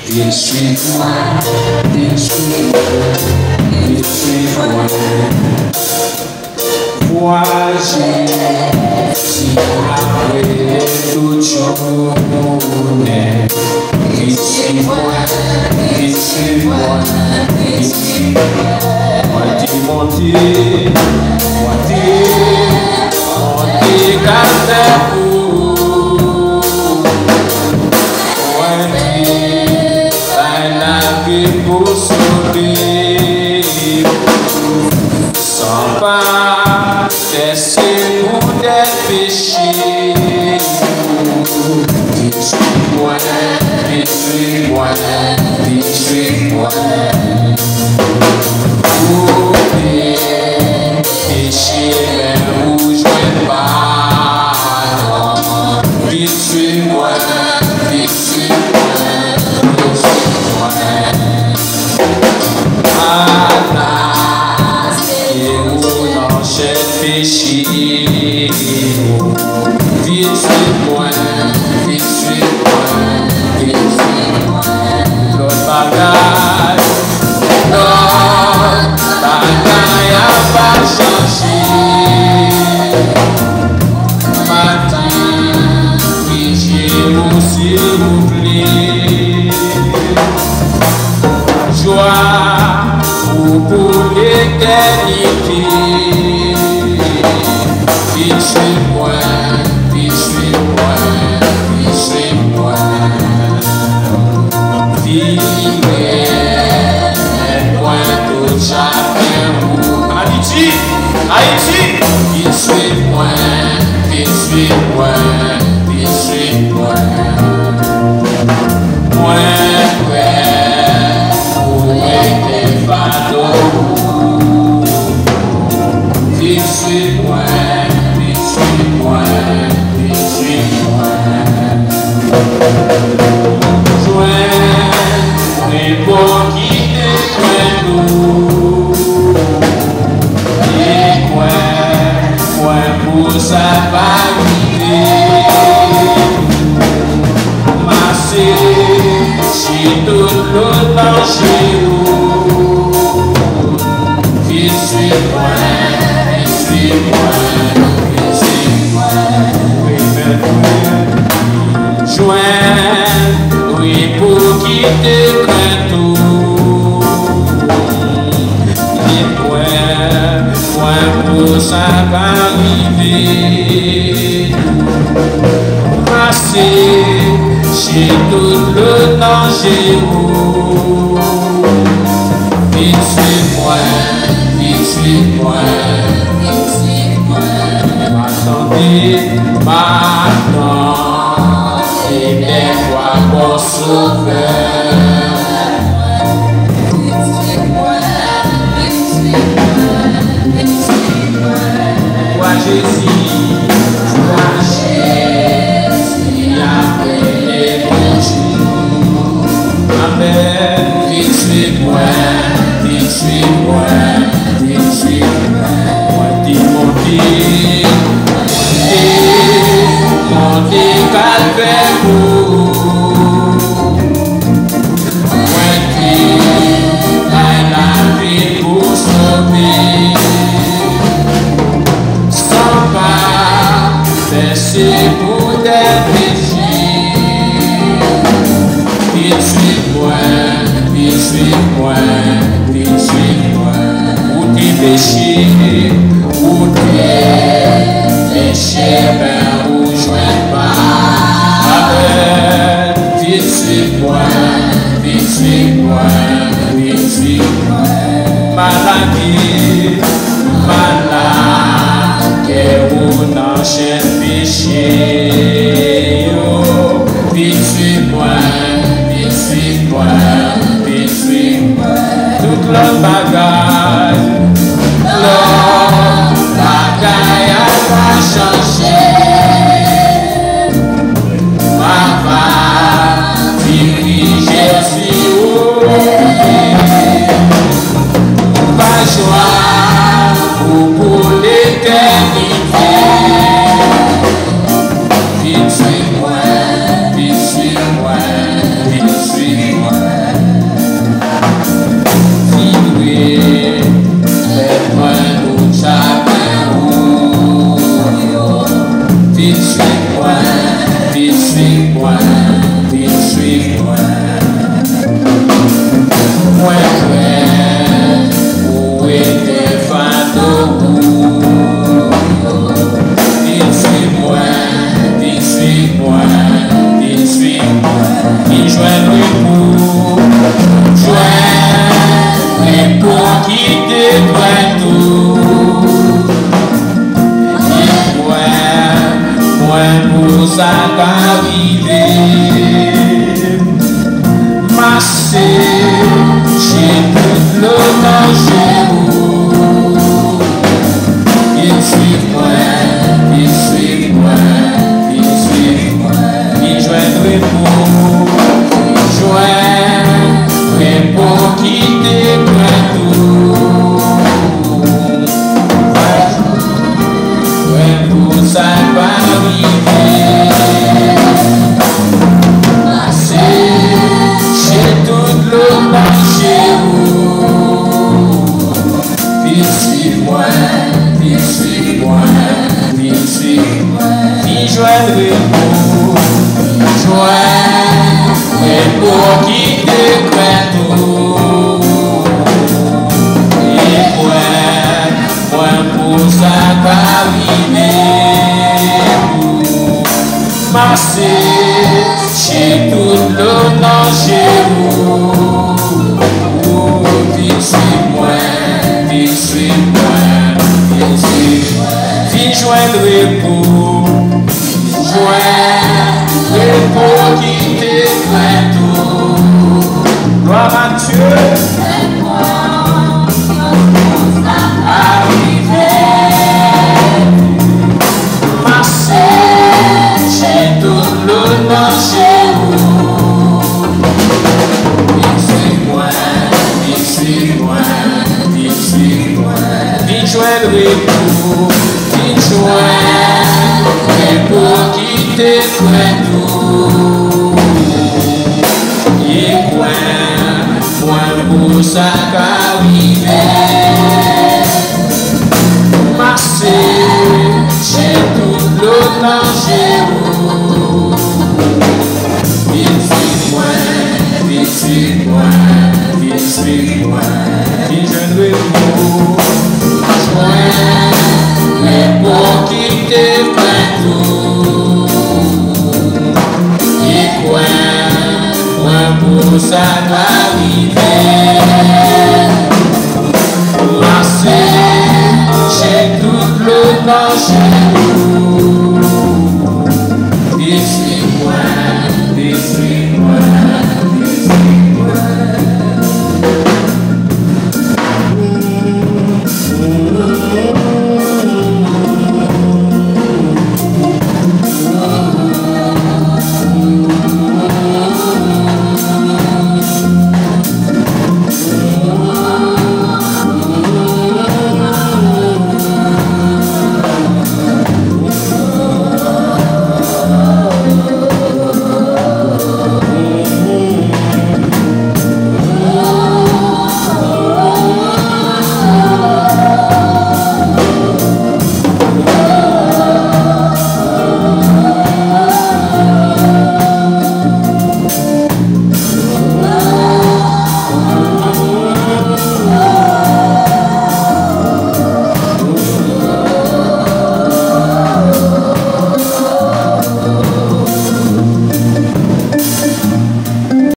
Détruis-moi, moi j'ai si après toute journée. Détruis-moi, mon Dieu, pour sauver, sans pas laisser pour des péchés. Détruis-moi, détruis-moi, détruis-moi. Pour les péchés, où je vais pas. Détruis-moi, détruis-moi. Péché, détruis-moi, détruis-moi, détruis-moi. L'autre bagaille, a pas changé. Ma vie, oui, j'ai aussi oublié. Joie pour l'éternité. Détruis-moi, détruis-moi, détruis-moi. Vivez, aide-moi tout chacun. Haïti, Haïti. Détruis-moi, détruis-moi, détruis-moi. Moi, pour aider fardeau. Détruis-moi. Pour quitter nous, et quoi pour ça va arriver. Masser si tout le danger. Détruis-moi, détruis-moi, détruis-moi. Joindre, oui, pour quitter pour ça va arriver. Passer chez tout le danger. Détruis-moi, détruis-moi, détruis-moi. M'attendez, maintenant, et des fois mon sauveur. Jésus, après les bons jours. Amen. Détruis-moi, détruis-moi, détruis-moi. Moi, monter calvaire. Moi, la vie pour sauver. C'est pour des péchés. Détruis-moi, détruis-moi, détruis-moi. Pour tes péchés, pour tes péchés, ben où je vais pas. Amen. Détruis-moi, détruis-moi, détruis-moi. Maladie, malade, où n'enchaîne péché. Détruis-moi, détruis-moi, détruis-moi. Toute la bagaille, a pas changé. Ma vie, Jésus, ma joie pour l'éternité. Détruis-moi, détruis-moi, détruis-moi. suis moi. Moi, où était fantôme? Il suis moi, il suis moi, il suis moi. Il joint le pour, joint le pour quitter toi tout. Pour ça qu'arriver massé chez tout le danger. Il suit moi, il suit moi, il suit moi. Il joindrait pour quitter moi tout. Pour ça qu'arriver pour quitter tout. Et pour ça qu'arriver marcher chez tout le danger. Il suit moi, il suit moi, il suit moi. Il joindrait pour pour quitter tout. Gloire à Dieu. Arriver, marcher chez tout le danger. Il suit moi, il suit moi, il suit moi. Il joindrait pour quitter tout. Et pour ça qu'arriver marcher chez tout le danger. Il suit moi, il suit moi, il suit moi. Il joindrait pour quitter tout. Et pour ça qu'arriver marcher chez tout le danger.